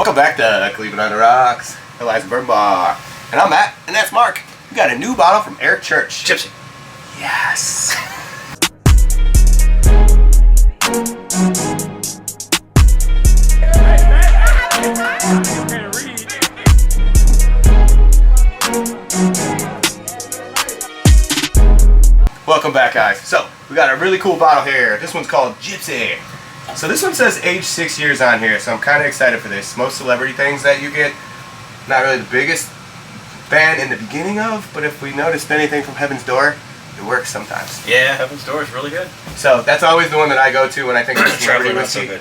Welcome back to Cleveland on the Rocks. Eliza Burn Bar. And I'm Matt, and that's Mark. We got a new bottle from Eric Church. Jypsi. Yes. Welcome back, guys. So, we got a really cool bottle here. This one's called Jypsi. So this one says age 6 years on here, so I'm kind of excited for this. Most celebrity things that you get, not really the biggest fan in the beginning of, but if we noticed anything from Heaven's Door, it works sometimes. Yeah, Heaven's Door is really good. So that's always the one that I go to when I think of celebrity Traveler, not whiskey. so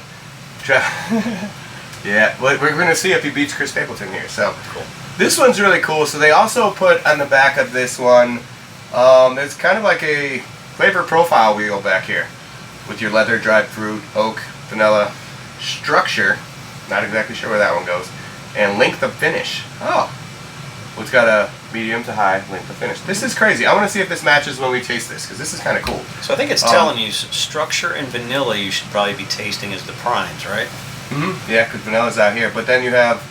good. Yeah, well, we're going to see if he beats Chris Stapleton here. So Cool. This one's really cool. So they also put on the back of this one, there's kind of like a flavor profile wheel back here with your leather, dried fruit, oak, vanilla structure. Not exactly sure where that one goes. And length of finish. Oh. Well, it's got a medium to high length of finish. This is crazy. I want to see if this matches when we taste this, because this is kind of cool. So I think it's telling you structure and vanilla you should probably be tasting as the primes, right? Mm-hmm. Yeah, because vanilla's out here. But then you have,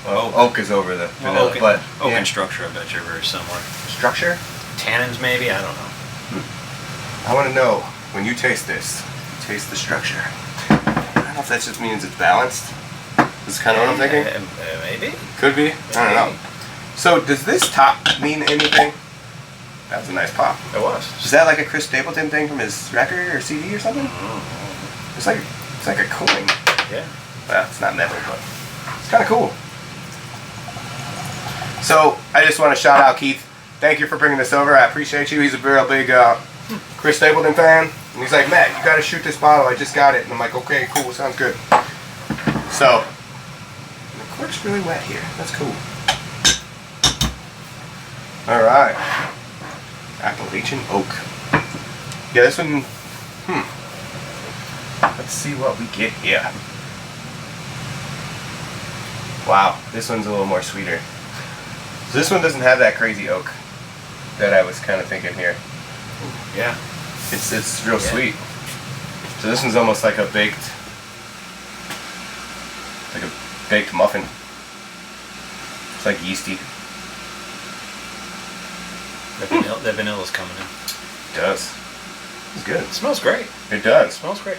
oak is over the vanilla. Well, oak yeah. and structure, I bet you're very similar. Structure? Tannins, maybe? I don't know. I want to know, when you taste this, taste the structure. I don't know if that just means it's balanced. That's kind of what I'm thinking. Maybe. Could be. I don't know. So does this top mean anything? That was a nice pop. It was. Is that like a Chris Stapleton thing from his record or CD or something? It's like a coin. Yeah. Well, it's not metal, but it's kind of cool. So I just want to shout out Keith. Thank you for bringing this over. I appreciate you. He's a real big Chris Stapleton fan. And he's like, Matt, you got to shoot this bottle. I just got it. And I'm like, okay, cool. Sounds good. So the cork's really wet here. That's cool. All right. Appalachian oak. Yeah, this one. Let's see what we get here. Wow, this one's a little more sweeter. So this one doesn't have that crazy oak that I was kind of thinking here. Yeah. It's real sweet. So this one's almost like a baked muffin. It's like yeasty. The vanilla's coming in. It does. It's good. It smells great. It does. It smells great.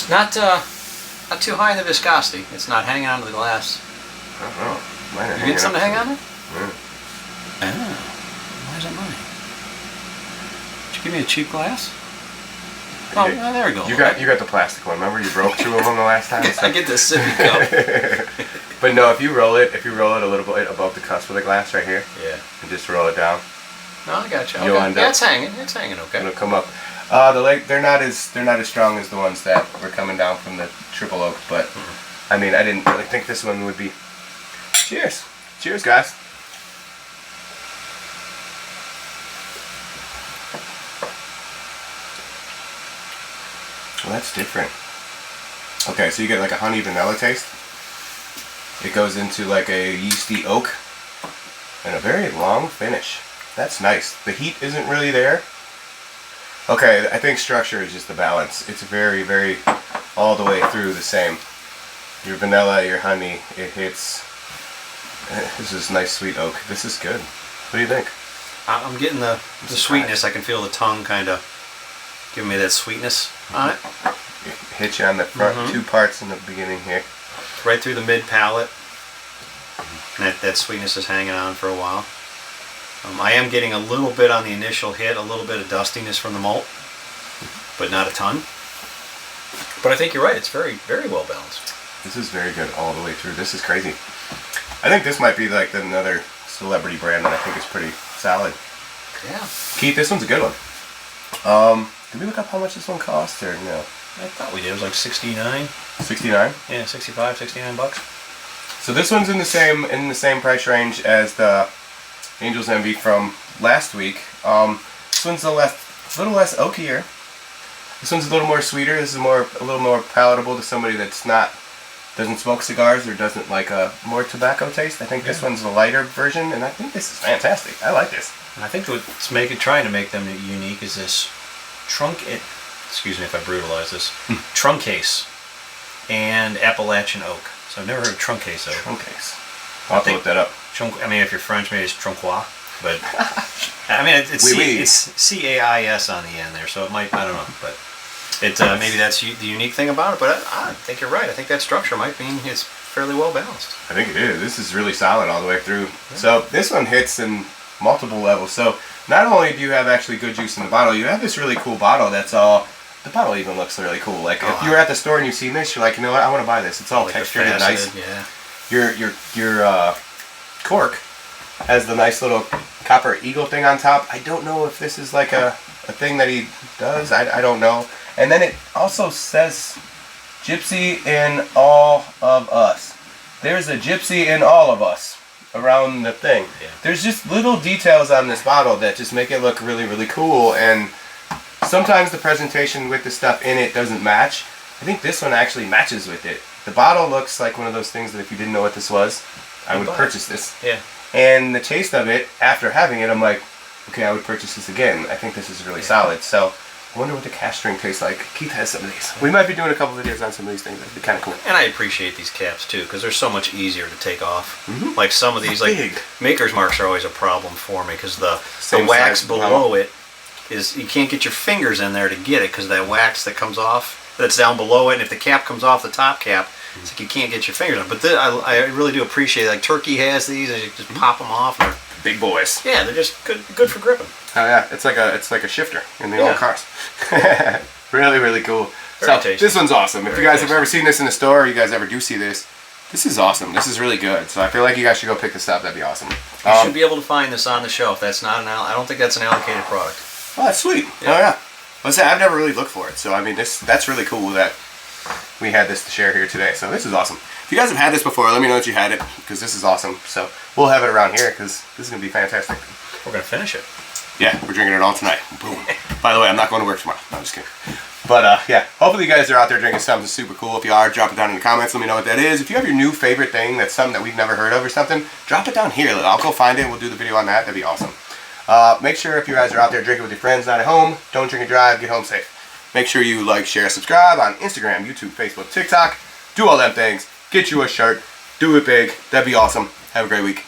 Not too high in the viscosity. It's not hanging onto the glass. I don't know. Mine are You get something to hang on to? Yeah. Oh. Why is that mine? Did you give me a cheap glass? Oh, there we go. You got the plastic one. Remember you broke two of them the last time? I get the sippy cup. But no, if you roll it a little bit above the cusp of the glass right here, Yeah. and just roll it down, No, I got you. You'll Okay. end Yeah, up- it's hanging. It's hanging okay. it'll come up. The leg, they're not as strong as the ones that were coming down from the triple oak, but I mean, I didn't really think this one would be. Cheers, cheers, guys. Well, that's different. Okay, so you get like a honey vanilla taste. It goes into like a yeasty oak and a very long finish. That's nice. The heat isn't really there. Okay, I think structure is just the balance. It's very, very all the way through the same. Your vanilla, your honey, it hits. This is nice sweet oak. This is good. What do you think? I'm getting the sweetness. I can feel the tongue kind of giving me that sweetness on it. It hits you on the front two parts in the beginning here. Right through the mid palate. And that sweetness is hanging on for a while. I am getting a little bit on the initial hit, a little bit of dustiness from the malt, but not a ton. But I think you're right. It's very, very well balanced. This is very good all the way through. This is crazy. I think this might be like another celebrity brand that I think is pretty solid. Yeah. Keith, this one's a good one. Did we look up how much this one cost or no? I thought we did. It was like 69. 69? Yeah, 65, 69 bucks. So this one's in the same price range as the Angel's Envy from last week. This one's a little less oakier. This one's a little more sweeter. This is a little more palatable to somebody that's doesn't smoke cigars or doesn't like a more tobacco taste. I think this one's the lighter version, and I think this is fantastic. I like this. And I think what's trying to make them unique is this excuse me if I brutalize this, trunk case and Appalachian oak. So I've never heard of trunk queso. Trunk case. I'll have to look that up. I mean, if you're French, maybe it's troncois. But I mean, it's C-A-I-S on the end there, so it might, I don't know, but maybe that's the unique thing about it. But I think you're right. I think that structure might mean it's fairly well balanced. I think it is. This is really solid all the way through. Yeah. So this one hits in multiple levels. So not only do you have actually good juice in the bottle, you have this really cool bottle that's all. The bottle even looks really cool. Like if you're at the store and you've seen this, you're like, you know what, I want to buy this. It's all like textured and nice. Yeah. Your cork has the nice little copper eagle thing on top. I don't know if this is like a thing that he does. I don't know. And then it also says Jypsi in all of us. There's a Jypsi in all of us around the thing. Yeah. There's just little details on this bottle that just make it look really, really cool. And sometimes the presentation with the stuff in it doesn't match. I think this one actually matches with it. The bottle looks like one of those things that if you didn't know what this was, I would purchase this. Yeah. And the taste of it, after having it, I'm like, okay, I would purchase this again. I think this is really solid. So I wonder what the cash string tastes like. Keith has some of these. We might be doing a couple videos on some of these things. That'd be kind of cool. And I appreciate these caps too, because they're so much easier to take off. Mm-hmm. Like some of these, like maker's marks are always a problem for me because the wax below it is, you can't get your fingers in there to get it because that wax that comes off, that's down below it, and if the cap comes off the top cap, it's like you can't get your fingers on. But I really do appreciate it. Like Turkey has these, and you just pop them off. And big boys. Yeah, they're just good for gripping. Oh yeah, it's like a shifter in the old cars. Really, really cool. Very tasty. This one's awesome. If you guys have ever seen this in the store, or you guys ever do see this, this is awesome. This is really good. So I feel like you guys should go pick this up. That'd be awesome. You should be able to find this on the shelf. That's not I don't think that's an allocated product. Oh, that's sweet. Yeah. Oh yeah. Let's say I've never really looked for it. So I mean, that's really cool that we had this to share here today. So this is awesome. If you guys have had this before, let me know that you had it, because this is awesome. So we'll have it around here because this is going to be fantastic. We're going to finish it. Yeah, we're drinking it all tonight. Boom. By the way, I'm not going to work tomorrow. No, I'm just kidding. But yeah, hopefully you guys are out there drinking something super cool. If you are, drop it down in the comments. Let me know what that is. If you have your new favorite thing that's something that we've never heard of or something, drop it down here. I'll go find it. We'll do the video on that. That'd be awesome. Make sure if you guys are out there drinking with your friends, not at home, don't drink and drive, get home safe. Make sure you like, share, subscribe on Instagram, YouTube, Facebook, TikTok. Do all them things. Get you a shirt. Do it big. That'd be awesome. Have a great week.